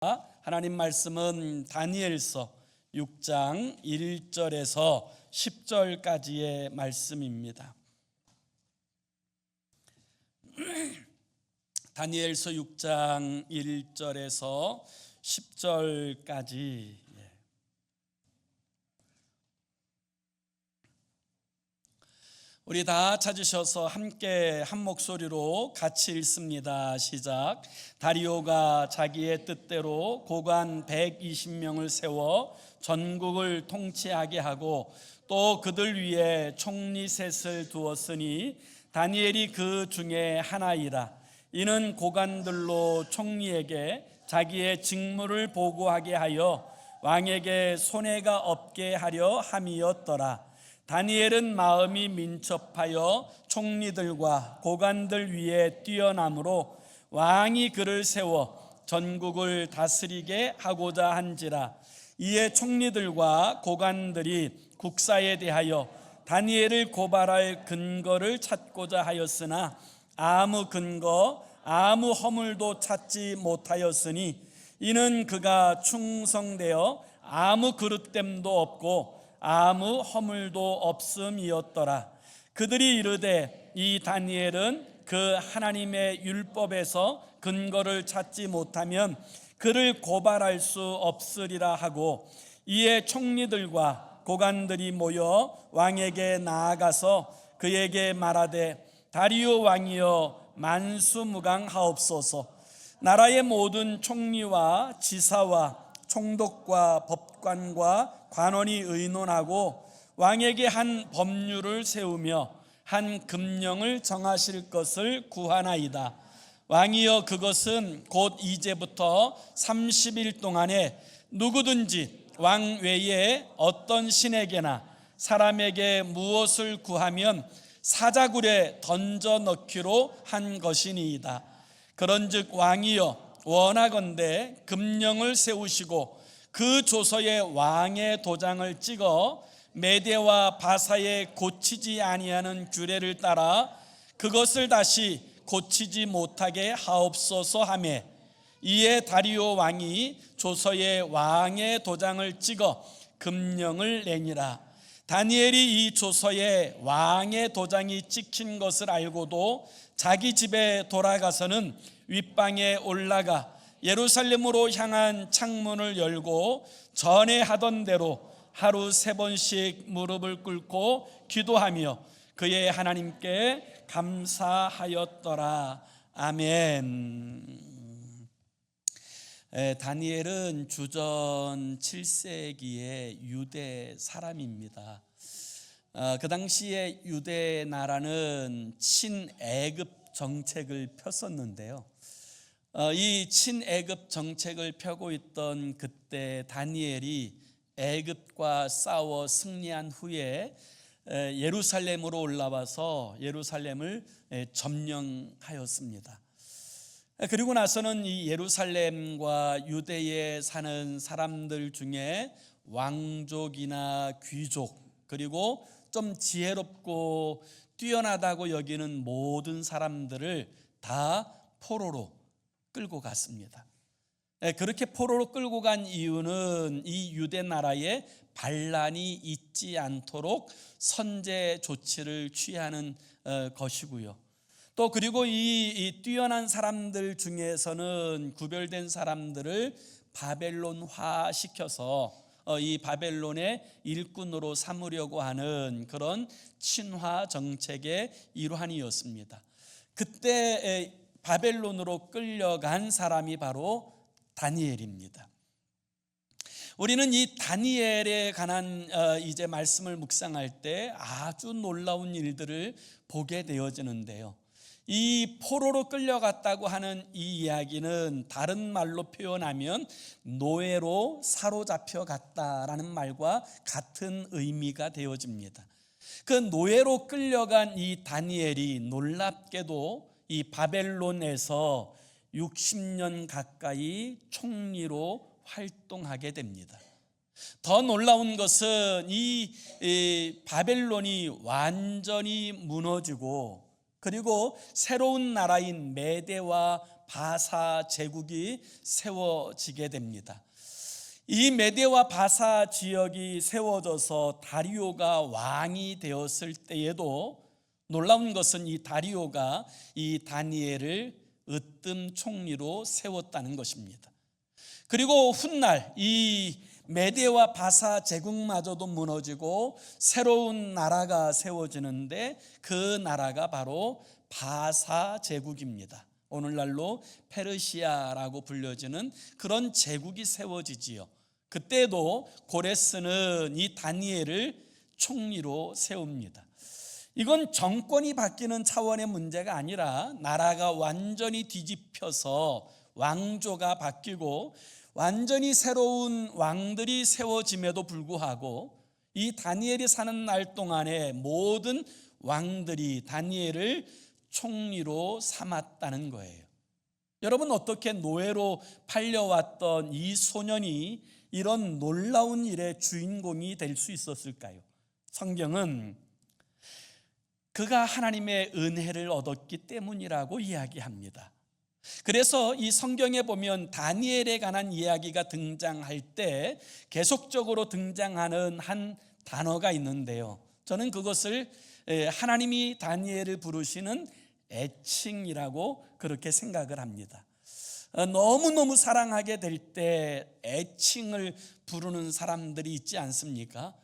하나님 말씀은 다니엘서 6장 1절에서 10절까지의 말씀입니다. 다니엘서 6장 1절에서 10절까지. 우리 다 찾으셔서 함께 한 목소리로 같이 읽습니다. 시작. 다리오가 자기의 뜻대로 고관 120명을 세워 전국을 통치하게 하고 또 그들 위에 총리 셋을 두었으니 다니엘이 그 중에 하나이라. 이는 고관들로 총리에게 자기의 직무를 보고하게 하여 왕에게 손해가 없게 하려 함이었더라. 다니엘은 마음이 민첩하여 총리들과 고관들 위에 뛰어남으로 왕이 그를 세워 전국을 다스리게 하고자 한지라. 이에 총리들과 고관들이 국사에 대하여 다니엘을 고발할 근거를 찾고자 하였으나 아무 근거, 아무 허물도 찾지 못하였으니 이는 그가 충성되어 아무 그릇됨도 없고 아무 허물도 없음이었더라. 그들이 이르되 이 다니엘은 그 하나님의 율법에서 근거를 찾지 못하면 그를 고발할 수 없으리라 하고, 이에 총리들과 고관들이 모여 왕에게 나아가서 그에게 말하되 다리오 왕이여 만수무강하옵소서. 나라의 모든 총리와 지사와 총독과 법관과 관원이 의논하고 왕에게 한 법률을 세우며 한 금령을 정하실 것을 구하나이다. 왕이여 그것은 곧 이제부터 30일 동안에 누구든지 왕 외에 어떤 신에게나 사람에게 무엇을 구하면 사자굴에 던져 넣기로 한 것이니이다. 그런즉 왕이여 원하건대 금령을 세우시고 그 조서에 왕의 도장을 찍어 메대와 바사에 고치지 아니하는 규례를 따라 그것을 다시 고치지 못하게 하옵소서 하매, 이에 다리오 왕이 조서에 왕의 도장을 찍어 금령을 내니라. 다니엘이 이 조서에 왕의 도장이 찍힌 것을 알고도 자기 집에 돌아가서는 윗방에 올라가 예루살렘으로 향한 창문을 열고 전에 하던 대로 하루 3번씩 무릎을 꿇고 기도하며 그의 하나님께 감사하였더라. 아멘. 다니엘은 주전 7세기의 유대 사람입니다. 그 당시에 유대 나라는 친애굽 정책을 폈었는데요. 이 친애굽 정책을 펴고 있던 그때 다니엘이 애굽과 싸워 승리한 후에 예루살렘으로 올라와서 예루살렘을 점령하였습니다. 그리고 나서는 이 예루살렘과 유대에 사는 사람들 중에 왕족이나 귀족, 그리고 좀 지혜롭고 뛰어나다고 여기는 모든 사람들을 다 포로로 끌고 갔습니다. 그렇게 포로로 끌고 간 이유는 이 유대 나라에 반란이 있지 않도록 선제 조치를 취하는 것이고요. 또 그리고 이 뛰어난 사람들 중에서는 구별된 사람들을 바벨론화 시켜서 이 바벨론의 일꾼으로 삼으려고 하는 그런 친화 정책의 일환이었습니다. 그때 바벨론으로 끌려간 사람이 바로 다니엘입니다. 우리는 이 다니엘에 관한 이제 말씀을 묵상할 때 아주 놀라운 일들을 보게 되어지는데요. 이 포로로 끌려갔다고 하는 이 이야기는 다른 말로 표현하면 노예로 사로잡혀 갔다라는 말과 같은 의미가 되어집니다. 그 노예로 끌려간 이 다니엘이 놀랍게도 이 바벨론에서 60년 가까이 총리로 활동하게 됩니다. 더 놀라운 것은 이 바벨론이 완전히 무너지고 그리고 새로운 나라인 메대와 바사 제국이 세워지게 됩니다. 이 메대와 바사 지역이 세워져서 다리오가 왕이 되었을 때에도 놀라운 것은 이 다리오가 이 다니엘을 으뜸 총리로 세웠다는 것입니다. 그리고 훗날 이 메대와 바사 제국마저도 무너지고 새로운 나라가 세워지는데 그 나라가 바로 바사 제국입니다. 오늘날로 페르시아라고 불려지는 그런 제국이 세워지지요. 그때도 고레스는 이 다니엘을 총리로 세웁니다. 이건 정권이 바뀌는 차원의 문제가 아니라 나라가 완전히 뒤집혀서 왕조가 바뀌고 완전히 새로운 왕들이 세워짐에도 불구하고 이 다니엘이 사는 날 동안에 모든 왕들이 다니엘을 총리로 삼았다는 거예요. 여러분, 어떻게 노예로 팔려왔던 이 소년이 이런 놀라운 일의 주인공이 될 수 있었을까요? 성경은 그가 하나님의 은혜를 얻었기 때문이라고 이야기합니다. 그래서 이 성경에 보면 다니엘에 관한 이야기가 등장할 때 계속적으로 등장하는 한 단어가 있는데요, 저는 그것을 하나님이 다니엘을 부르시는 애칭이라고 그렇게 생각을 합니다. 너무너무 사랑하게 될 때 애칭을 부르는 사람들이 있지 않습니까?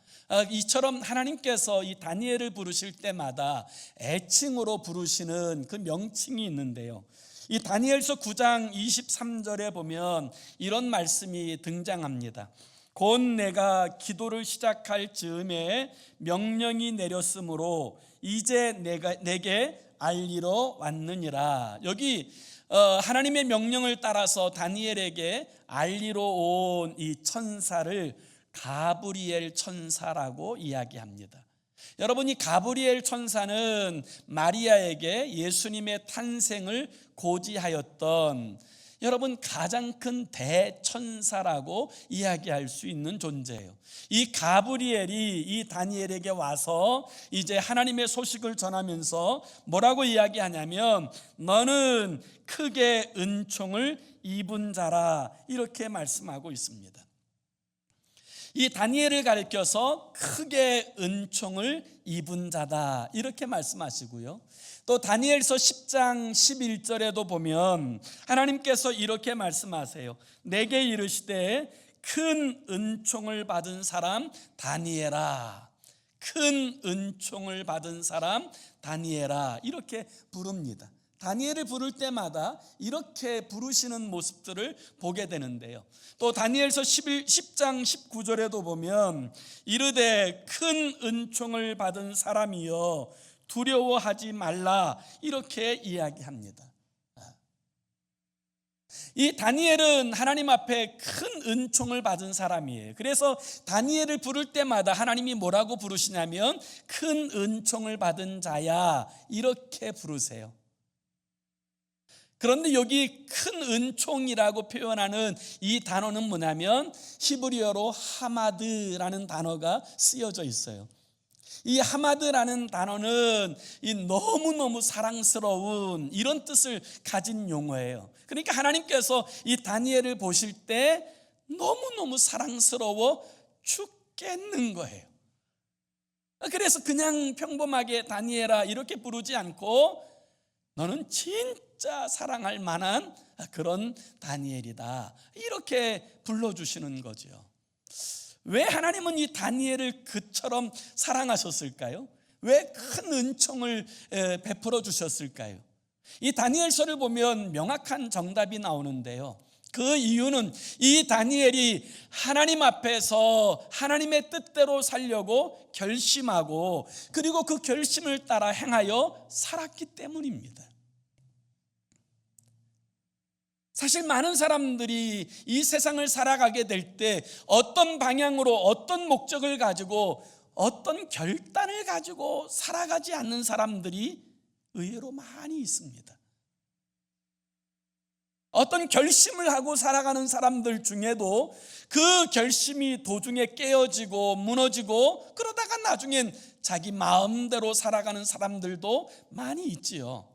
이처럼 하나님께서 이 다니엘을 부르실 때마다 애칭으로 부르시는 그 명칭이 있는데요, 이 다니엘서 9장 23절에 보면 이런 말씀이 등장합니다. 곧 내가 기도를 시작할 즈음에 명령이 내렸으므로 이제 내게 알리러 왔느니라. 여기 하나님의 명령을 따라서 다니엘에게 알리러 온 이 천사를 가브리엘 천사라고 이야기합니다. 여러분, 이 가브리엘 천사는 마리아에게 예수님의 탄생을 고지하였던 여러분 가장 큰 대천사라고 이야기할 수 있는 존재예요. 이 가브리엘이 이 다니엘에게 와서 이제 하나님의 소식을 전하면서 뭐라고 이야기하냐면 너는 크게 은총을 입은 자라, 이렇게 말씀하고 있습니다. 이 다니엘을 가리켜서 크게 은총을 입은 자다, 이렇게 말씀하시고요, 또 다니엘서 10장 11절에도 보면 하나님께서 이렇게 말씀하세요. 내게 이르시되 큰 은총을 받은 사람 다니엘아, 큰 은총을 받은 사람 다니엘아, 이렇게 부릅니다. 다니엘을 부를 때마다 이렇게 부르시는 모습들을 보게 되는데요, 또 다니엘서 10장 19절에도 보면 이르되 큰 은총을 받은 사람이여 두려워하지 말라, 이렇게 이야기합니다. 이 다니엘은 하나님 앞에 큰 은총을 받은 사람이에요. 그래서 다니엘을 부를 때마다 하나님이 뭐라고 부르시냐면 큰 은총을 받은 자야, 이렇게 부르세요. 그런데 여기 큰 은총이라고 표현하는 이 단어는 뭐냐면 히브리어로 하마드라는 단어가 쓰여져 있어요. 이 하마드라는 단어는 이 너무너무 사랑스러운 이런 뜻을 가진 용어예요. 그러니까 하나님께서 이 다니엘을 보실 때 너무너무 사랑스러워 죽겠는 거예요. 그래서 그냥 평범하게 다니엘아 이렇게 부르지 않고 너는 진짜 사랑할 만한 그런 다니엘이다, 이렇게 불러주시는 거죠. 왜 하나님은 이 다니엘을 그처럼 사랑하셨을까요? 왜 큰 은총을 베풀어 주셨을까요? 이 다니엘서를 보면 명확한 정답이 나오는데요, 그 이유는 이 다니엘이 하나님 앞에서 하나님의 뜻대로 살려고 결심하고 그리고 그 결심을 따라 행하여 살았기 때문입니다. 사실 많은 사람들이 이 세상을 살아가게 될 때 어떤 방향으로 어떤 목적을 가지고 어떤 결단을 가지고 살아가지 않는 사람들이 의외로 많이 있습니다. 어떤 결심을 하고 살아가는 사람들 중에도 그 결심이 도중에 깨어지고 무너지고 그러다가 나중엔 자기 마음대로 살아가는 사람들도 많이 있지요.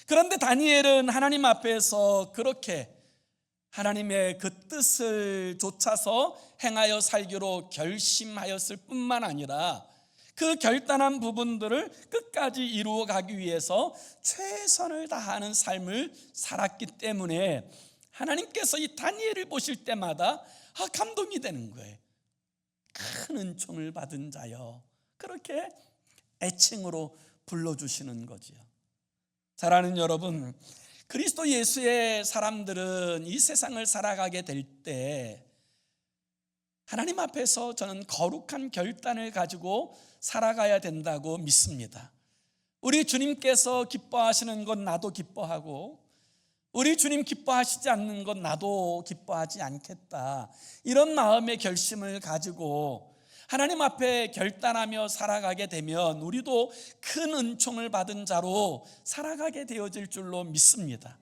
그런데 다니엘은 하나님 앞에서 그렇게 하나님의 그 뜻을 좇아서 행하여 살기로 결심하였을 뿐만 아니라 그 결단한 부분들을 끝까지 이루어 가기 위해서 최선을 다하는 삶을 살았기 때문에 하나님께서 이 다니엘을 보실 때마다 감동이 되는 거예요. 큰 은총을 받은 자여, 그렇게 애칭으로 불러주시는 거지요. 사랑하는 여러분, 그리스도 예수의 사람들은 이 세상을 살아가게 될 때 하나님 앞에서 저는 거룩한 결단을 가지고 살아가야 된다고 믿습니다. 우리 주님께서 기뻐하시는 건 나도 기뻐하고, 우리 주님 기뻐하시지 않는 건 나도 기뻐하지 않겠다, 이런 마음의 결심을 가지고 하나님 앞에 결단하며 살아가게 되면 우리도 큰 은총을 받은 자로 살아가게 되어질 줄로 믿습니다.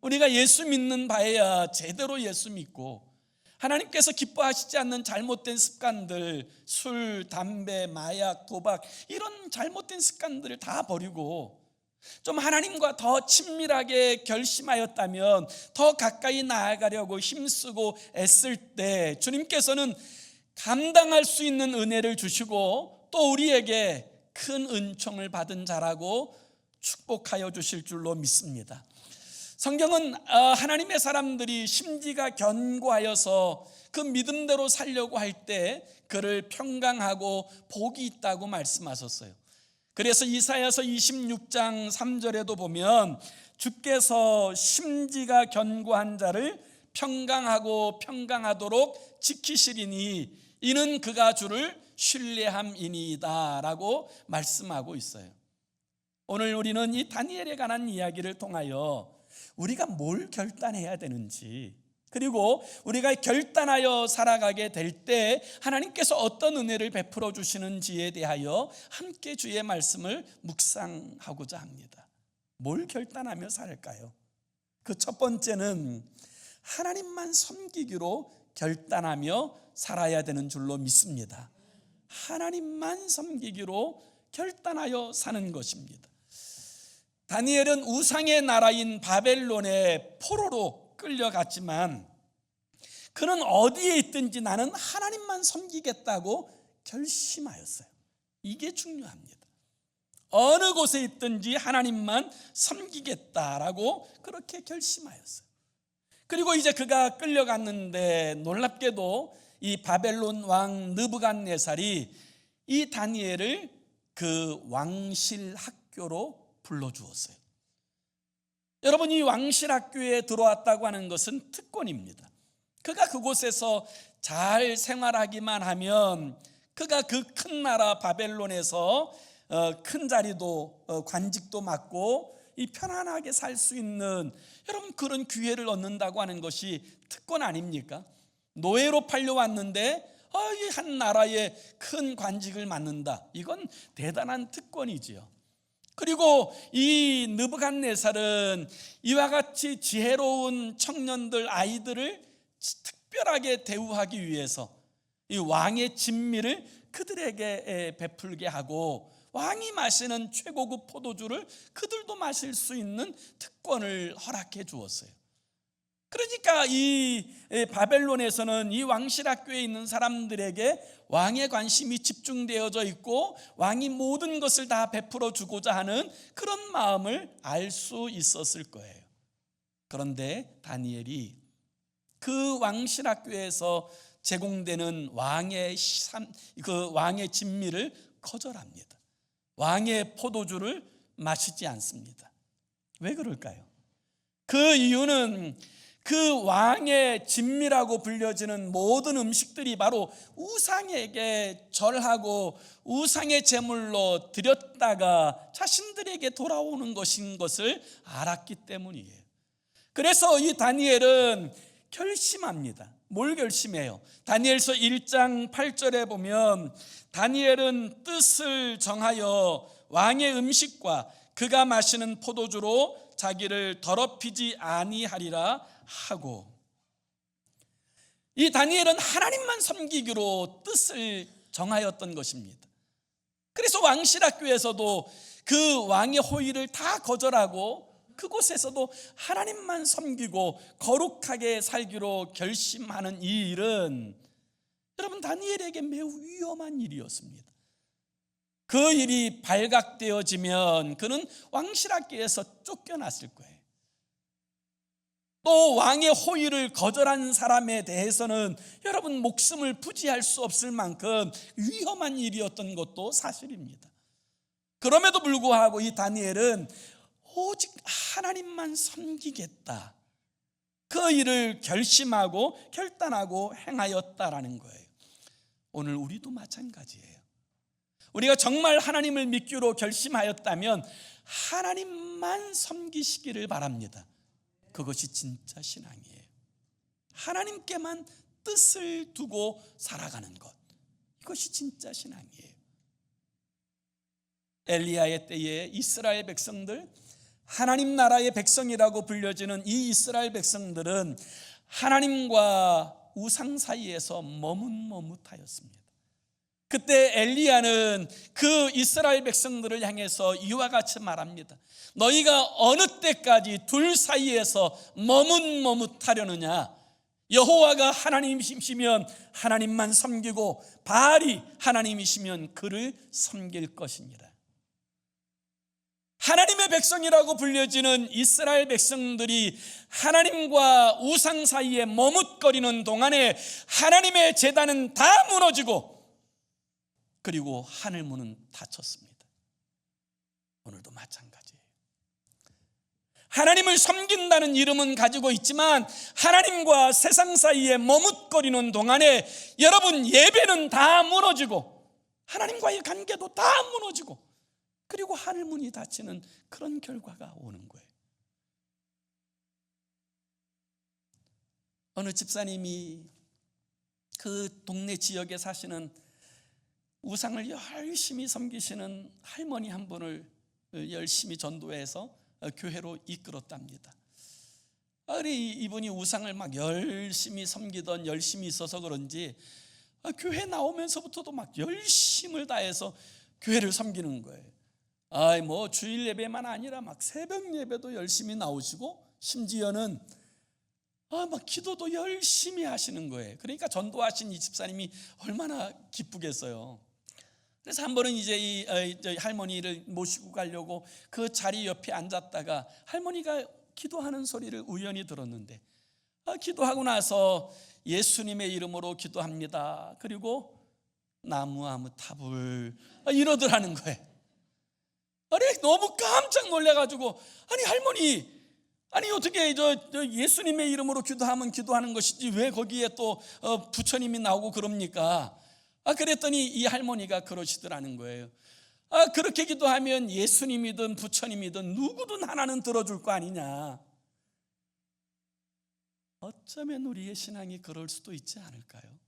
우리가 예수 믿는 바에야 제대로 예수 믿고, 하나님께서 기뻐하시지 않는 잘못된 습관들, 술, 담배, 마약, 도박, 이런 잘못된 습관들을 다 버리고 좀 하나님과 더 친밀하게 결심하였다면 더 가까이 나아가려고 힘쓰고 애쓸 때 주님께서는 감당할 수 있는 은혜를 주시고 또 우리에게 큰 은총을 받은 자라고 축복하여 주실 줄로 믿습니다. 성경은 하나님의 사람들이 심지가 견고하여서 그 믿음대로 살려고 할 때 그를 평강하고 복이 있다고 말씀하셨어요. 그래서 이사야서 26장 3절에도 보면 주께서 심지가 견고한 자를 평강하고 평강하도록 지키시리니 이는 그가 주를 신뢰함이니이다 라고 말씀하고 있어요. 오늘 우리는 이 다니엘에 관한 이야기를 통하여 우리가 뭘 결단해야 되는지, 그리고 우리가 결단하여 살아가게 될 때 하나님께서 어떤 은혜를 베풀어 주시는지에 대하여 함께 주의 말씀을 묵상하고자 합니다. 뭘 결단하며 살까요? 그 첫 번째는 하나님만 섬기기로 결단하며 살아야 되는 줄로 믿습니다. 하나님만 섬기기로 결단하여 사는 것입니다. 다니엘은 우상의 나라인 바벨론의 포로로 끌려갔지만 그는 어디에 있든지 나는 하나님만 섬기겠다고 결심하였어요. 이게 중요합니다. 어느 곳에 있든지 하나님만 섬기겠다라고 그렇게 결심하였어요. 그리고 이제 그가 끌려갔는데 놀랍게도 이 바벨론 왕 느부갓네살이 이 다니엘을 그 왕실 학교로 불러주었어요. 여러분, 이 왕실 학교에 들어왔다고 하는 것은 특권입니다. 그가 그곳에서 잘 생활하기만 하면 그가 그 큰 나라 바벨론에서 큰 자리도 관직도 맡고 이 편안하게 살 수 있는, 여러분, 그런 기회를 얻는다고 하는 것이 특권 아닙니까? 노예로 팔려왔는데 이 한 나라의 큰 관직을 맡는다, 이건 대단한 특권이지요. 그리고 이 느부갓네살은 이와 같이 지혜로운 청년들, 아이들을 특별하게 대우하기 위해서 이 왕의 진미를 그들에게 베풀게 하고 왕이 마시는 최고급 포도주를 그들도 마실 수 있는 특권을 허락해 주었어요. 그러니까 이 바벨론에서는 이 왕실 학교에 있는 사람들에게 왕의 관심이 집중되어져 있고 왕이 모든 것을 다 베풀어 주고자 하는 그런 마음을 알 수 있었을 거예요. 그런데 다니엘이 그 왕실 학교에서 제공되는 왕의 진미를 거절합니다. 왕의 포도주를 마시지 않습니다. 왜 그럴까요? 그 이유는 그 왕의 진미라고 불려지는 모든 음식들이 바로 우상에게 절하고 우상의 제물로 드렸다가 자신들에게 돌아오는 것인 것을 알았기 때문이에요. 그래서 이 다니엘은 결심합니다. 뭘 결심해요? 다니엘서 1장 8절에 보면 다니엘은 뜻을 정하여 왕의 음식과 그가 마시는 포도주로 자기를 더럽히지 아니하리라 하고, 이 다니엘은 하나님만 섬기기로 뜻을 정하였던 것입니다. 그래서 왕실 학교에서도 그 왕의 호의를 다 거절하고 그곳에서도 하나님만 섬기고 거룩하게 살기로 결심하는 이 일은 여러분 다니엘에게 매우 위험한 일이었습니다. 그 일이 발각되어지면 그는 왕실학계에서 쫓겨났을 거예요. 또 왕의 호의를 거절한 사람에 대해서는 여러분 목숨을 부지할 수 없을 만큼 위험한 일이었던 것도 사실입니다. 그럼에도 불구하고 이 다니엘은 오직 하나님만 섬기겠다, 그 일을 결심하고 결단하고 행하였다라는 거예요. 오늘 우리도 마찬가지예요. 우리가 정말 하나님을 믿기로 결심하였다면 하나님만 섬기시기를 바랍니다. 그것이 진짜 신앙이에요. 하나님께만 뜻을 두고 살아가는 것, 이것이 진짜 신앙이에요. 엘리야의 때에 이스라엘 백성들, 하나님 나라의 백성이라고 불려지는 이 이스라엘 백성들은 하나님과 우상 사이에서 머뭇머뭇하였습니다. 그때 엘리야는 그 이스라엘 백성들을 향해서 이와 같이 말합니다. 너희가 어느 때까지 둘 사이에서 머뭇머뭇하려느냐? 여호와가 하나님이시면 하나님만 섬기고 바알이 하나님이시면 그를 섬길 것이니라. 하나님의 백성이라고 불려지는 이스라엘 백성들이 하나님과 우상 사이에 머뭇거리는 동안에 하나님의 제단은 다 무너지고 그리고 하늘문은 닫혔습니다. 오늘도 마찬가지예요. 하나님을 섬긴다는 이름은 가지고 있지만 하나님과 세상 사이에 머뭇거리는 동안에 여러분 예배는 다 무너지고 하나님과의 관계도 다 무너지고 그리고 하늘문이 닫히는 그런 결과가 오는 거예요. 어느 집사님이 그 동네 지역에 사시는 우상을 열심히 섬기시는 할머니 한 분을 열심히 전도해서 교회로 이끌었답니다. 이분이 우상을 막 열심히 섬기던 열심히 있어서 그런지 교회 나오면서부터도 막 열심을 다해서 교회를 섬기는 거예요. 뭐 주일 예배만 아니라 막 새벽 예배도 열심히 나오시고 심지어는 막 기도도 열심히 하시는 거예요. 그러니까 전도하신 이 집사님이 얼마나 기쁘겠어요. 그래서 한 번은 이제 이 할머니를 모시고 가려고 그 자리 옆에 앉았다가 할머니가 기도하는 소리를 우연히 들었는데 기도하고 나서 예수님의 이름으로 기도합니다. 그리고 나무아무타불 이러더라는 거예요. 너무 깜짝 놀래가지고 할머니 어떻게 예수님의 이름으로 기도하면 기도하는 것이지 왜 거기에 또 부처님이 나오고 그럽니까? 그랬더니 이 할머니가 그러시더라는 거예요. 그렇게 기도하면 예수님이든 부처님이든 누구든 하나는 들어줄 거 아니냐. 어쩌면 우리의 신앙이 그럴 수도 있지 않을까요?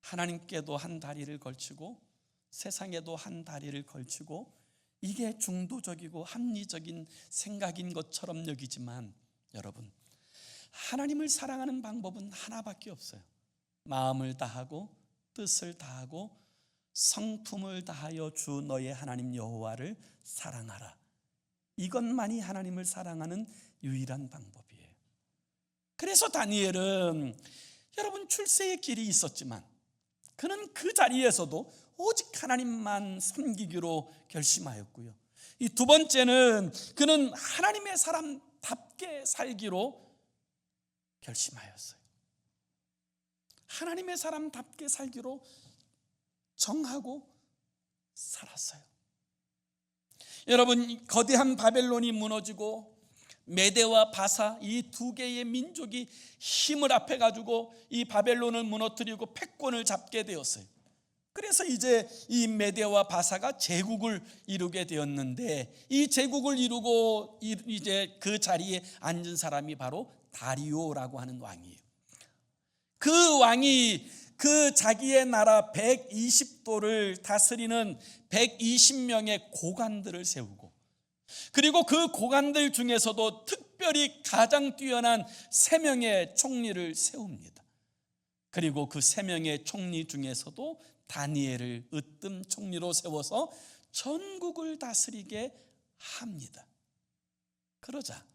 하나님께도 한 다리를 걸치고 세상에도 한 다리를 걸치고 이게 중도적이고 합리적인 생각인 것처럼 여기지만 여러분, 하나님을 사랑하는 방법은 하나밖에 없어요. 마음을 다하고 뜻을 다하고 성품을 다하여 주 너의 하나님 여호와를 사랑하라. 이것만이 하나님을 사랑하는 유일한 방법이에요. 그래서 다니엘은 여러분 출세의 길이 있었지만 그는 그 자리에서도 오직 하나님만 섬기기로 결심하였고요. 이 두 번째는 그는 하나님의 사람답게 살기로 결심하였어요. 하나님의 사람답게 살기로 정하고 살았어요. 여러분, 거대한 바벨론이 무너지고 메대와 바사 이 두 개의 민족이 힘을 합해가지고 이 바벨론을 무너뜨리고 패권을 잡게 되었어요. 그래서 이제 이 메대와 바사가 제국을 이루게 되었는데 이 제국을 이루고 이제 그 자리에 앉은 사람이 바로 다리오라고 하는 왕이에요. 그 왕이 그 자기의 나라 120도를 다스리는 120명의 고관들을 세우고 그리고 그 고관들 중에서도 특별히 가장 뛰어난 3명의 총리를 세웁니다. 그리고 그 3명의 총리 중에서도 다니엘을 으뜸 총리로 세워서 전국을 다스리게 합니다. 그러자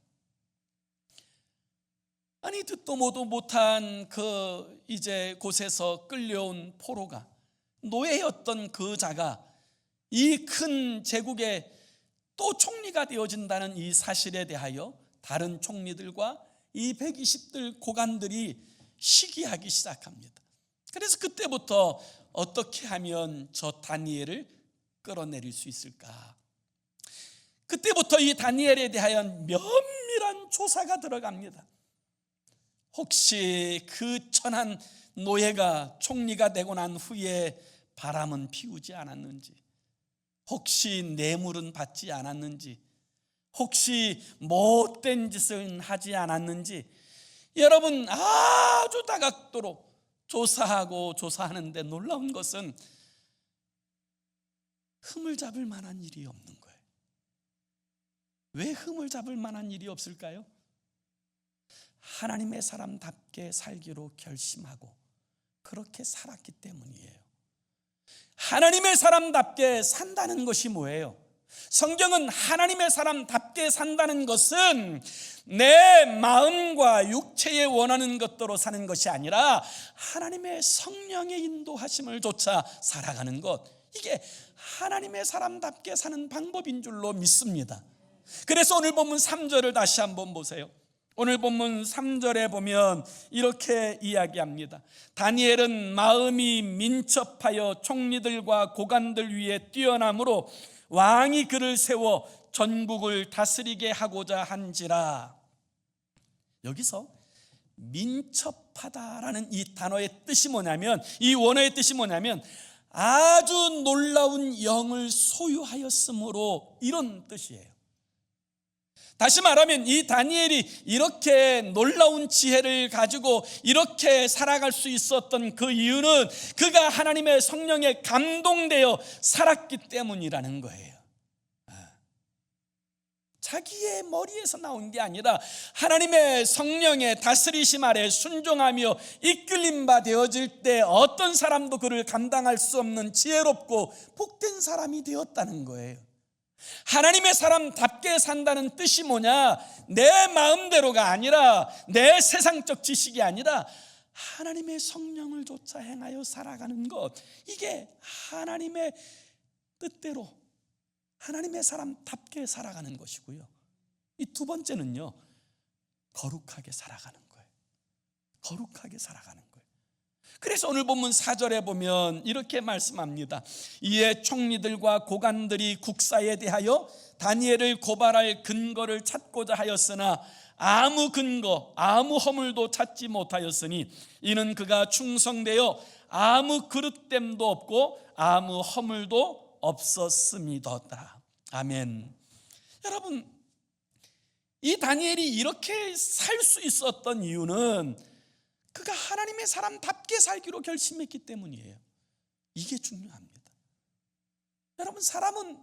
아니 듣도 모도 못한 그 이제 곳에서 끌려온 포로가, 노예였던 그 자가 이 큰 제국의 또 총리가 되어진다는 이 사실에 대하여 다른 총리들과 이 120들 고관들이 시기하기 시작합니다. 그래서 그때부터 어떻게 하면 저 다니엘을 끌어내릴 수 있을까? 그때부터 이 다니엘에 대하여 면밀한 조사가 들어갑니다. 혹시 그 천한 노예가 총리가 되고 난 후에 바람은 피우지 않았는지, 혹시 뇌물은 받지 않았는지, 혹시 못된 짓은 하지 않았는지, 여러분 아주 다각도로 조사하고 조사하는데 놀라운 것은 흠을 잡을 만한 일이 없는 거예요. 왜 흠을 잡을 만한 일이 없을까요? 하나님의 사람답게 살기로 결심하고 그렇게 살았기 때문이에요. 하나님의 사람답게 산다는 것이 뭐예요? 성경은 하나님의 사람답게 산다는 것은 내 마음과 육체에 원하는 것대로 사는 것이 아니라 하나님의 성령의 인도하심을 쫓아 살아가는 것, 이게 하나님의 사람답게 사는 방법인 줄로 믿습니다. 그래서 오늘 본문 3절을 다시 한번 보세요. 오늘 본문 3절에 보면 이렇게 이야기합니다. 다니엘은 마음이 민첩하여 총리들과 고관들 위에 뛰어남으로 왕이 그를 세워 전국을 다스리게 하고자 한지라. 여기서 민첩하다라는 이 단어의 뜻이 뭐냐면, 이 원어의 뜻이 뭐냐면 아주 놀라운 영을 소유하였으므로, 이런 뜻이에요. 다시 말하면 이 다니엘이 이렇게 놀라운 지혜를 가지고 이렇게 살아갈 수 있었던 그 이유는 그가 하나님의 성령에 감동되어 살았기 때문이라는 거예요. 자기의 머리에서 나온 게 아니라 하나님의 성령의 다스리심 아래 순종하며 이끌림 바 되어질 때 어떤 사람도 그를 감당할 수 없는 지혜롭고 복된 사람이 되었다는 거예요. 하나님의 사람답게 산다는 뜻이 뭐냐? 내 마음대로가 아니라, 내 세상적 지식이 아니라 하나님의 성령을 쫓아 행하여 살아가는 것, 이게 하나님의 뜻대로 하나님의 사람답게 살아가는 것이고요. 이 두 번째는요, 거룩하게 살아가는 거예요. 거룩하게 살아가는 거예요. 그래서 오늘 본문 4절에 보면 이렇게 말씀합니다. 이에 총리들과 고관들이 국사에 대하여 다니엘을 고발할 근거를 찾고자 하였으나 아무 근거, 아무 허물도 찾지 못하였으니 이는 그가 충성되어 아무 그릇됨도 없고 아무 허물도 없었음이더라. 아멘. 여러분, 이 다니엘이 이렇게 살 수 있었던 이유는 그가 하나님의 사람답게 살기로 결심했기 때문이에요. 이게 중요합니다. 여러분, 사람은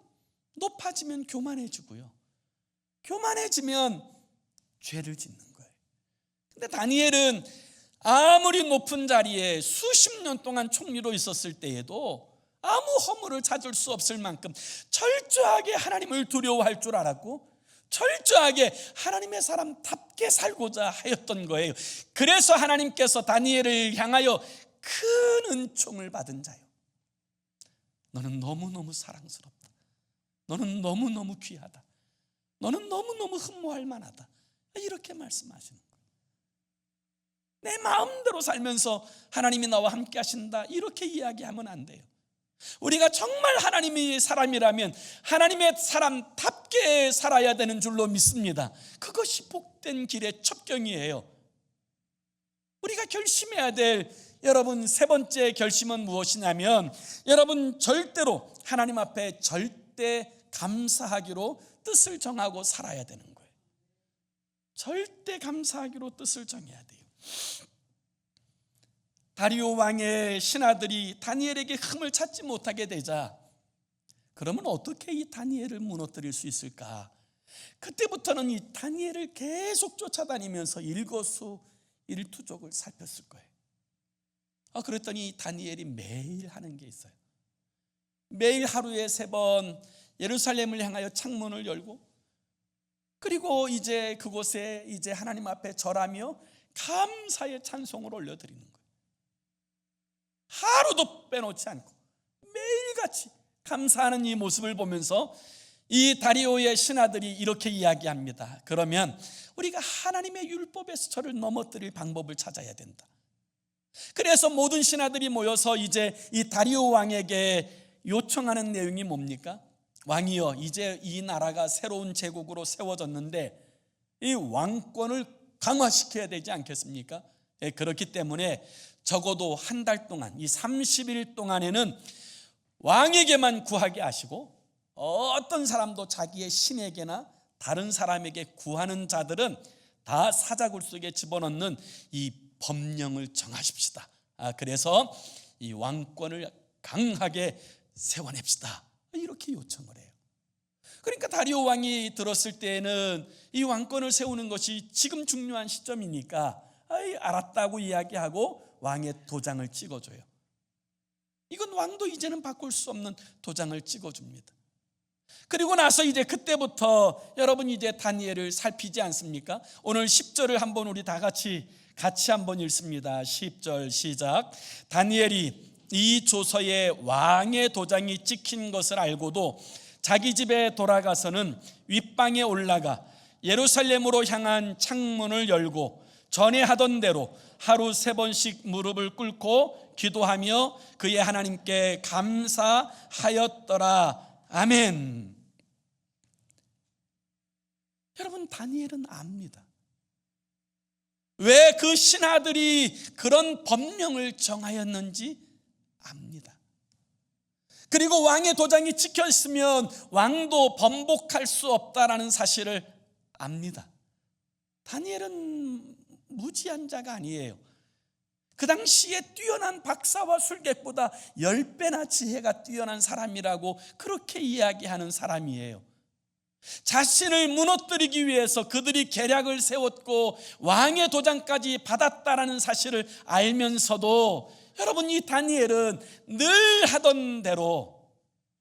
높아지면 교만해지고요, 교만해지면 죄를 짓는 거예요. 근데 다니엘은 아무리 높은 자리에 수십 년 동안 총리로 있었을 때에도 아무 허물을 찾을 수 없을 만큼 철저하게 하나님을 두려워할 줄 알았고 철저하게 하나님의 사람답게 살고자 하였던 거예요. 그래서 하나님께서 다니엘을 향하여 큰 은총을 받은 자요, 너는 너무너무 사랑스럽다, 너는 너무너무 귀하다, 너는 너무너무 흠모할 만하다, 이렇게 말씀하시는 거예요. 내 마음대로 살면서 하나님이 나와 함께 하신다, 이렇게 이야기하면 안 돼요. 우리가 정말 하나님의 사람이라면 하나님의 사람답게 살아야 되는 줄로 믿습니다. 그것이 복된 길의 첩경이에요. 우리가 결심해야 될 여러분 세 번째 결심은 무엇이냐면, 여러분 절대로 하나님 앞에 절대 감사하기로 뜻을 정하고 살아야 되는 거예요. 절대 감사하기로 뜻을 정해야 돼요. 다리오 왕의 신하들이 다니엘에게 흠을 찾지 못하게 되자, 그러면 어떻게 이 다니엘을 무너뜨릴 수 있을까? 그때부터는 이 다니엘을 계속 쫓아다니면서 일거수일투족을 살폈을 거예요. 그랬더니 다니엘이 매일 하는 게 있어요. 매일 하루에 3번 예루살렘을 향하여 창문을 열고 그리고 이제 그곳에 이제 하나님 앞에 절하며 감사의 찬송을 올려드리는 거예요. 하루도 빼놓지 않고 매일같이 감사하는 이 모습을 보면서 이 다리오의 신하들이 이렇게 이야기합니다. 그러면 우리가 하나님의 율법에서 저를 넘어뜨릴 방법을 찾아야 된다. 그래서 모든 신하들이 모여서 이제 이 다리오 왕에게 요청하는 내용이 뭡니까? 왕이여, 이제 이 나라가 새로운 제국으로 세워졌는데 이 왕권을 강화시켜야 되지 않겠습니까? 그렇기 때문에 적어도 한 달 동안, 이 30일 동안에는 왕에게만 구하게 하시고 어떤 사람도 자기의 신에게나 다른 사람에게 구하는 자들은 다 사자굴 속에 집어넣는 이 법령을 정하십시다. 그래서 이 왕권을 강하게 세워냅시다. 이렇게 요청을 해요. 그러니까 다리오 왕이 들었을 때에는 이 왕권을 세우는 것이 지금 중요한 시점이니까 알았다고 이야기하고 왕의 도장을 찍어줘요. 이건 왕도 이제는 바꿀 수 없는 도장을 찍어줍니다. 그리고 나서 이제 그때부터 여러분 이제 다니엘을 살피지 않습니까? 오늘 10절을 한번 우리 다 같이 한번 읽습니다. 10절 시작. 다니엘이 이 조서에 왕의 도장이 찍힌 것을 알고도 자기 집에 돌아가서는 윗방에 올라가 예루살렘으로 향한 창문을 열고 전에 하던 대로 하루 3번씩 무릎을 꿇고 기도하며 그의 하나님께 감사하였더라. 아멘. 여러분, 다니엘은 압니다. 왜 그 신하들이 그런 법령을 정하였는지 압니다. 그리고 왕의 도장이 찍혀 있으면 왕도 번복할 수 없다라는 사실을 압니다. 다니엘은 무지한 자가 아니에요. 그 당시에 뛰어난 박사와 술객보다 10배나 지혜가 뛰어난 사람이라고 그렇게 이야기하는 사람이에요. 자신을 무너뜨리기 위해서 그들이 계략을 세웠고 왕의 도장까지 받았다라는 사실을 알면서도 여러분, 이 다니엘은 늘 하던 대로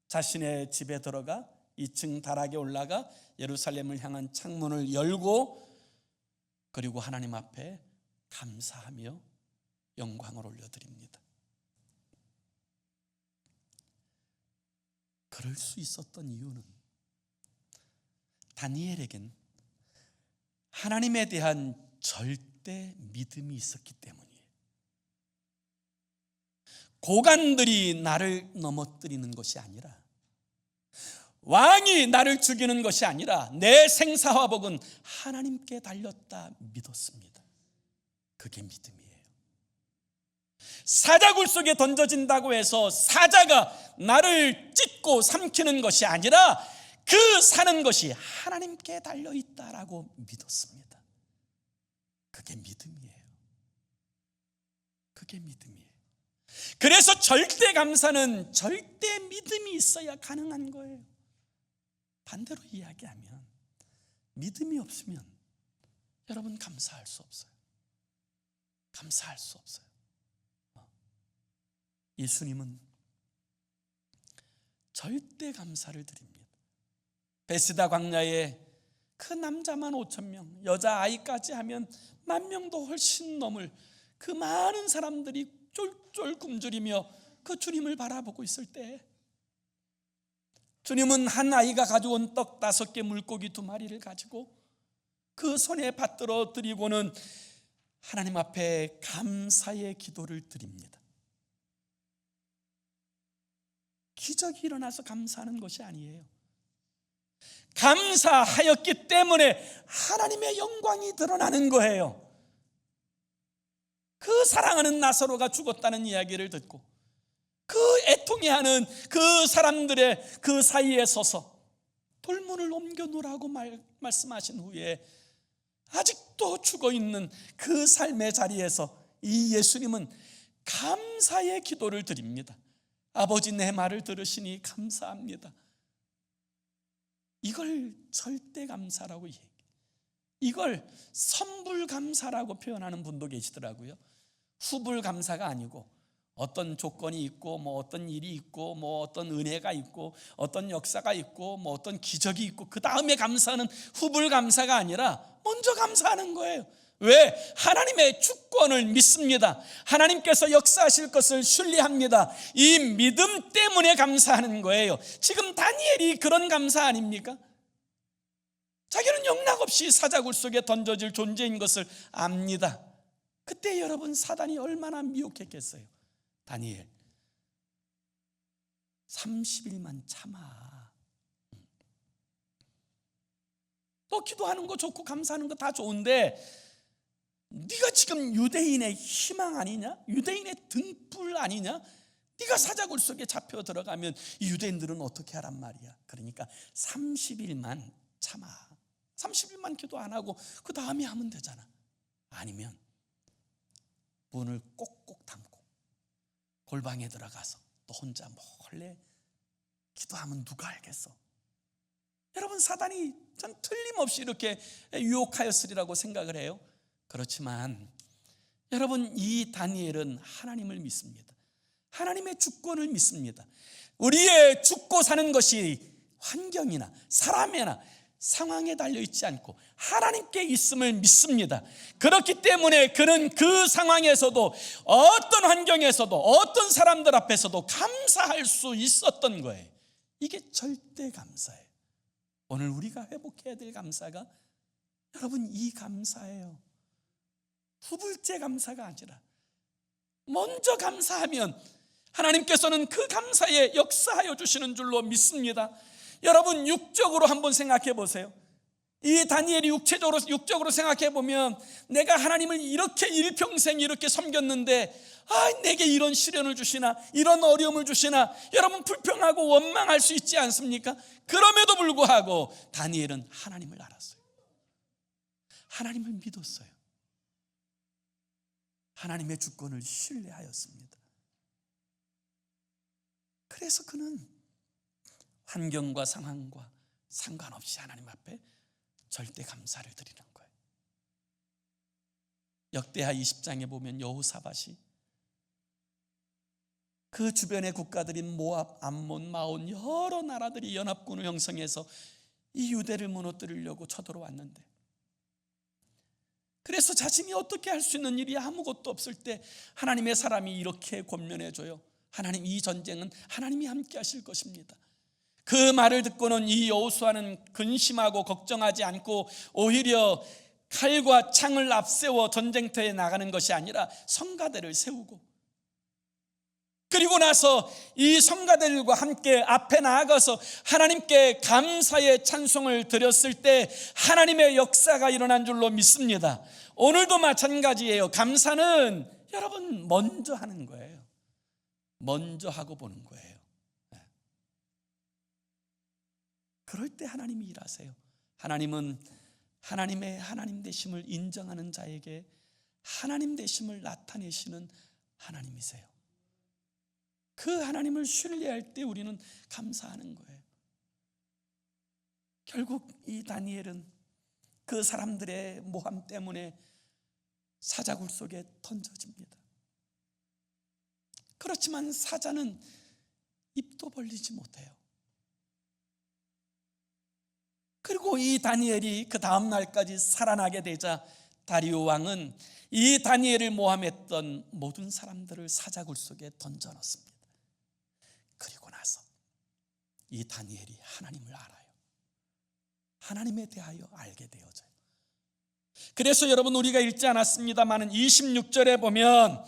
자신의 집에 들어가 2층 다락에 올라가 예루살렘을 향한 창문을 열고 그리고 하나님 앞에 감사하며 영광을 올려드립니다. 그럴 수 있었던 이유는 다니엘에겐 하나님에 대한 절대 믿음이 있었기 때문이에요. 고관들이 나를 넘어뜨리는 것이 아니라, 왕이 나를 죽이는 것이 아니라 내 생사화복은 하나님께 달렸다 믿었습니다. 그게 믿음이에요. 사자굴 속에 던져진다고 해서 사자가 나를 찢고 삼키는 것이 아니라 그 사는 것이 하나님께 달려있다라고 믿었습니다. 그게 믿음이에요. 그게 믿음이에요. 그래서 절대 감사는 절대 믿음이 있어야 가능한 거예요. 반대로 이야기하면 믿음이 없으면 여러분 감사할 수 없어요. 감사할 수 없어요. 예수님은 절대 감사를 드립니다. 베스다 광야에 그 남자만 5,000명, 여자아이까지 하면 10,000명도 훨씬 넘을 그 많은 사람들이 쫄쫄 굶주리며 그 주님을 바라보고 있을 때 주님은 한 아이가 가져온 떡 5개, 물고기 2마리를 가지고 그 손에 받들어 드리고는 하나님 앞에 감사의 기도를 드립니다. 기적이 일어나서 감사하는 것이 아니에요. 감사하였기 때문에 하나님의 영광이 드러나는 거예요. 그 사랑하는 나사로가 죽었다는 이야기를 듣고 그 애통해하는 그 사람들의 그 사이에 서서 돌문을 옮겨 놓으라고 말씀하신 후에 아직도 죽어있는 그 삶의 자리에서 이 예수님은 감사의 기도를 드립니다. 아버지, 내 말을 들으시니 감사합니다. 이걸 절대 감사라고 얘기해요. 이걸 선불 감사라고 표현하는 분도 계시더라고요. 후불 감사가 아니고 어떤 조건이 있고 뭐 어떤 일이 있고 뭐 어떤 은혜가 있고 어떤 역사가 있고 뭐 어떤 기적이 있고 그 다음에 감사하는 후불 감사가 아니라 먼저 감사하는 거예요. 왜? 하나님의 주권을 믿습니다. 하나님께서 역사하실 것을 신뢰합니다. 이 믿음 때문에 감사하는 거예요. 지금 다니엘이 그런 감사 아닙니까? 자기는 영락없이 사자굴 속에 던져질 존재인 것을 압니다. 그때 여러분 사단이 얼마나 미혹했겠어요. 다니엘 30일만 참아. 너 기도하는 거 좋고 감사하는 거 다 좋은데 네가 지금 유대인의 희망 아니냐? 유대인의 등불 아니냐? 네가 사자굴 속에 잡혀 들어가면 이 유대인들은 어떻게 하란 말이야. 그러니까 30일만 참아. 30일만 기도 안 하고 그 다음에 하면 되잖아. 아니면 문을 꼭꼭 닫고 골방에 들어가서 또 혼자 몰래 기도하면 누가 알겠어? 여러분 사단이 전 틀림없이 이렇게 유혹하였으리라고 생각을 해요. 그렇지만 여러분 이 다니엘은 하나님을 믿습니다. 하나님의 주권을 믿습니다. 우리의 죽고 사는 것이 환경이나 사람이나 상황에 달려있지 않고 하나님께 있음을 믿습니다. 그렇기 때문에 그는 그 상황에서도 어떤 환경에서도 어떤 사람들 앞에서도 감사할 수 있었던 거예요. 이게 절대 감사예요. 오늘 우리가 회복해야 될 감사가 여러분 이 감사예요. 후불제 감사가 아니라 먼저 감사하면 하나님께서는 그 감사에 역사하여 주시는 줄로 믿습니다. 여러분 육적으로 한번 생각해 보세요. 이 다니엘이 육적으로 생각해 보면 내가 하나님을 이렇게 일평생 이렇게 섬겼는데 내게 이런 시련을 주시나 이런 어려움을 주시나 여러분 불평하고 원망할 수 있지 않습니까? 그럼에도 불구하고 다니엘은 하나님을 알았어요. 하나님을 믿었어요. 하나님의 주권을 신뢰하였습니다. 그래서 그는 환경과 상황과 상관없이 하나님 앞에 절대 감사를 드리는 거예요. 역대하 20장에 보면 여호사밧이 그 주변의 국가들인 모압, 암몬, 마온 여러 나라들이 연합군을 형성해서 이 유대를 무너뜨리려고 쳐들어왔는데 그래서 자신이 어떻게 할 수 있는 일이 아무것도 없을 때 하나님의 사람이 이렇게 권면해줘요. 하나님, 이 전쟁은 하나님이 함께 하실 것입니다. 그 말을 듣고는 이 여호수아는 근심하고 걱정하지 않고 오히려 칼과 창을 앞세워 전쟁터에 나가는 것이 아니라 성가대를 세우고 그리고 나서 이 성가대들과 함께 앞에 나아가서 하나님께 감사의 찬송을 드렸을 때 하나님의 역사가 일어난 줄로 믿습니다. 오늘도 마찬가지예요. 감사는 여러분 먼저 하는 거예요. 먼저 하고 보는 거예요. 그럴 때 하나님이 일하세요. 하나님은 하나님의 하나님 되심을 인정하는 자에게 하나님 되심을 나타내시는 하나님이세요. 그 하나님을 신뢰할 때 우리는 감사하는 거예요. 결국 이 다니엘은 그 사람들의 모함 때문에 사자굴 속에 던져집니다. 그렇지만 사자는 입도 벌리지 못해요. 그리고 이 다니엘이 그 다음 날까지 살아나게 되자 다리오 왕은 이 다니엘을 모함했던 모든 사람들을 사자굴 속에 던져 넣습니다. 그리고 나서 이 다니엘이 하나님을 알아요. 하나님에 대하여 알게 되어져요. 그래서 여러분 우리가 읽지 않았습니다만 26절에 보면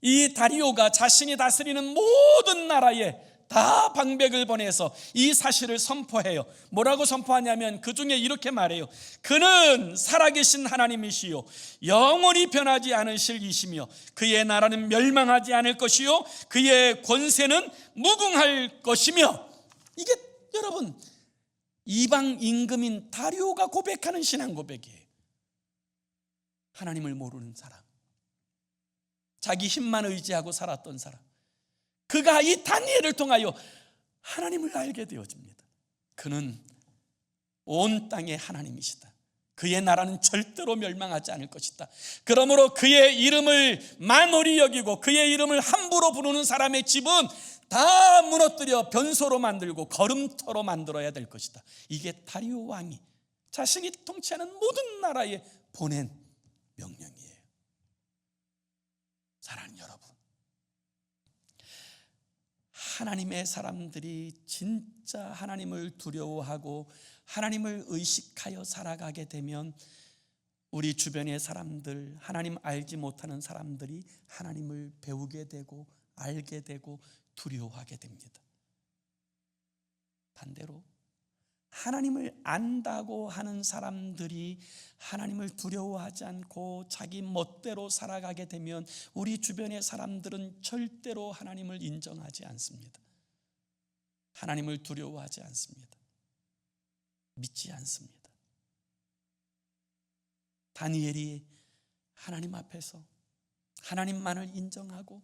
이 다리오가 자신이 다스리는 모든 나라에 다 방백을 보내서 이 사실을 선포해요. 뭐라고 선포하냐면 그 중에 이렇게 말해요. 그는 살아계신 하나님이시요 영원히 변하지 않으실 이시며 그의 나라는 멸망하지 않을 것이요 그의 권세는 무궁할 것이며. 이게 여러분 이방 임금인 다리오가 고백하는 신앙 고백이에요. 하나님을 모르는 사람, 자기 힘만 의지하고 살았던 사람, 그가 이 다니엘을 통하여 하나님을 알게 되어집니다. 그는 온 땅의 하나님이시다. 그의 나라는 절대로 멸망하지 않을 것이다. 그러므로 그의 이름을 만홀히 여기고 그의 이름을 함부로 부르는 사람의 집은 다 무너뜨려 변소로 만들고 거름터로 만들어야 될 것이다. 이게 다리오 왕이 자신이 통치하는 모든 나라에 보낸 명령이에요. 사랑하는 여러분, 하나님의 사람들이 진짜 하나님을 두려워하고 하나님을 의식하여 살아가게 되면 우리 주변의 사람들, 하나님 알지 못하는 사람들이 하나님을 배우게 되고 알게 되고 두려워하게 됩니다. 반대로 하나님을 안다고 하는 사람들이 하나님을 두려워하지 않고 자기 멋대로 살아가게 되면 우리 주변의 사람들은 절대로 하나님을 인정하지 않습니다. 하나님을 두려워하지 않습니다. 믿지 않습니다. 다니엘이 하나님 앞에서 하나님만을 인정하고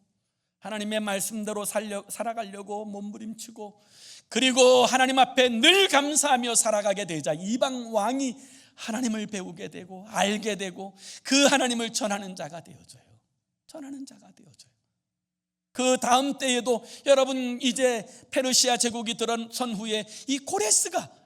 하나님의 말씀대로 살아가려고 몸부림치고 그리고 하나님 앞에 늘 감사하며 살아가게 되자 이방 왕이 하나님을 배우게 되고 알게 되고 그 하나님을 전하는 자가 되어져요. 전하는 자가 되어져요. 그 다음 때에도 여러분 이제 페르시아 제국이 들어선 후에 이 고레스가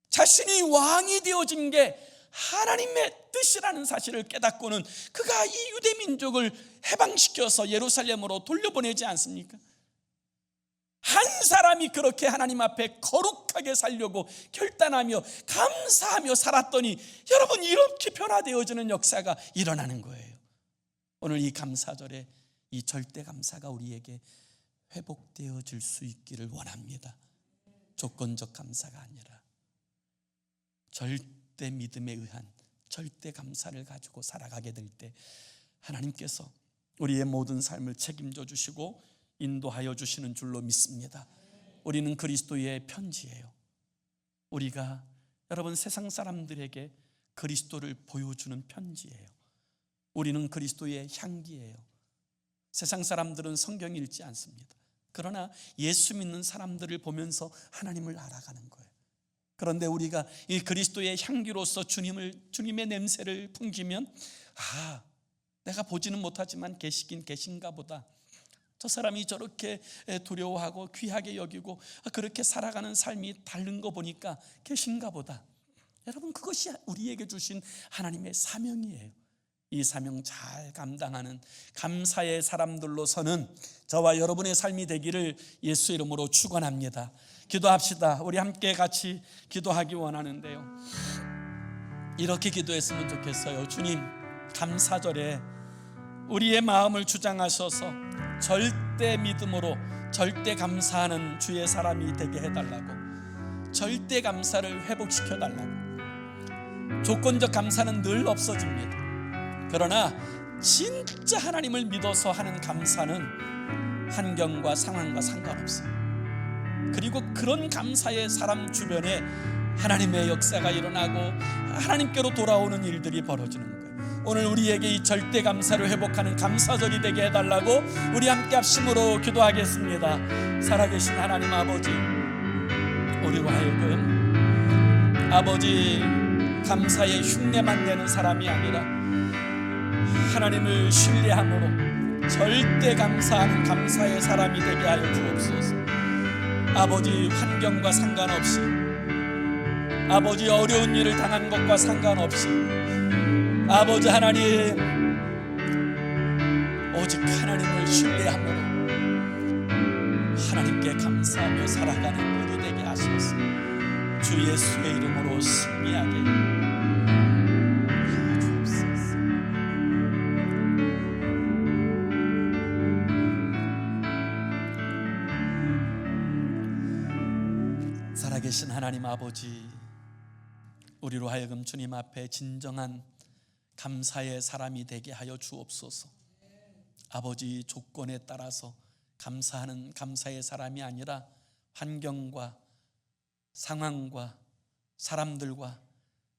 자신이 왕이 되어진 게 하나님의 뜻이라는 사실을 깨닫고는 그가 이 유대 민족을 해방시켜서 예루살렘으로 돌려보내지 않습니까? 한 사람이 그렇게 하나님 앞에 거룩하게 살려고 결단하며 감사하며 살았더니 여러분 이렇게 변화되어지는 역사가 일어나는 거예요. 오늘 이 감사절에 이 절대 감사가 우리에게 회복되어질 수 있기를 원합니다. 조건적 감사가 아니라 절대 믿음에 의한 절대 감사를 가지고 살아가게 될 때 하나님께서 우리의 모든 삶을 책임져 주시고 인도하여 주시는 줄로 믿습니다. 우리는 그리스도의 편지예요. 우리가 여러분 세상 사람들에게 그리스도를 보여주는 편지예요. 우리는 그리스도의 향기예요. 세상 사람들은 성경 읽지 않습니다. 그러나 예수 믿는 사람들을 보면서 하나님을 알아가는 거예요. 그런데 우리가 이 그리스도의 향기로서 주님의 냄새를 풍기면 내가 보지는 못하지만 계시긴 계신가 보다. 저 사람이 저렇게 두려워하고 귀하게 여기고 그렇게 살아가는 삶이 다른 거 보니까 계신가 보다. 여러분 그것이 우리에게 주신 하나님의 사명이에요. 이 사명 잘 감당하는 감사의 사람들로서는 저와 여러분의 삶이 되기를 예수 이름으로 축원합니다. 기도합시다. 우리 함께 같이 기도하기 원하는데요, 이렇게 기도했으면 좋겠어요. 주님, 감사절에 우리의 마음을 주장하셔서 절대 믿음으로 절대 감사하는 주의 사람이 되게 해달라고, 절대 감사를 회복시켜달라고. 조건적 감사는 늘 없어집니다. 그러나 진짜 하나님을 믿어서 하는 감사는 환경과 상황과 상관없어요. 그리고 그런 감사의 사람 주변에 하나님의 역사가 일어나고 하나님께로 돌아오는 일들이 벌어지는 거예요. 오늘 우리에게 이 절대 감사를 회복하는 감사절이 되게 해달라고 우리 함께 합심으로 기도하겠습니다. 살아계신 하나님 아버지, 우리로 하여금 아버지 감사의 흉내만 내는 사람이 아니라 하나님을 신뢰함으로 절대 감사하는 감사의 사람이 되게 하여 주옵소서. 아버지 환경과 상관없이, 아버지 어려운 일을 당한 것과 상관없이, 아버지 하나님 오직 하나님을 신뢰함으로 하나님께 감사하며 살아가는 우리 되게 하소서. 주 예수의 이름으로 승리하게 하여 주옵소서. 살아계신 하나님 아버지, 우리로 하여금 주님 앞에 진정한 감사의 사람이 되게 하여 주옵소서. 아버지, 조건에 따라서 감사하는 감사의 사람이 아니라 환경과 상황과 사람들과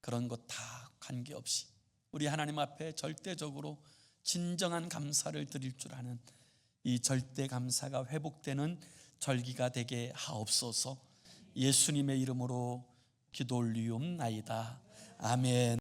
그런 것 다 관계없이 우리 하나님 앞에 절대적으로 진정한 감사를 드릴 줄 아는 이 절대 감사가 회복되는 절기가 되게 하옵소서. 예수님의 이름으로 기도 올리옵나이다. 아멘.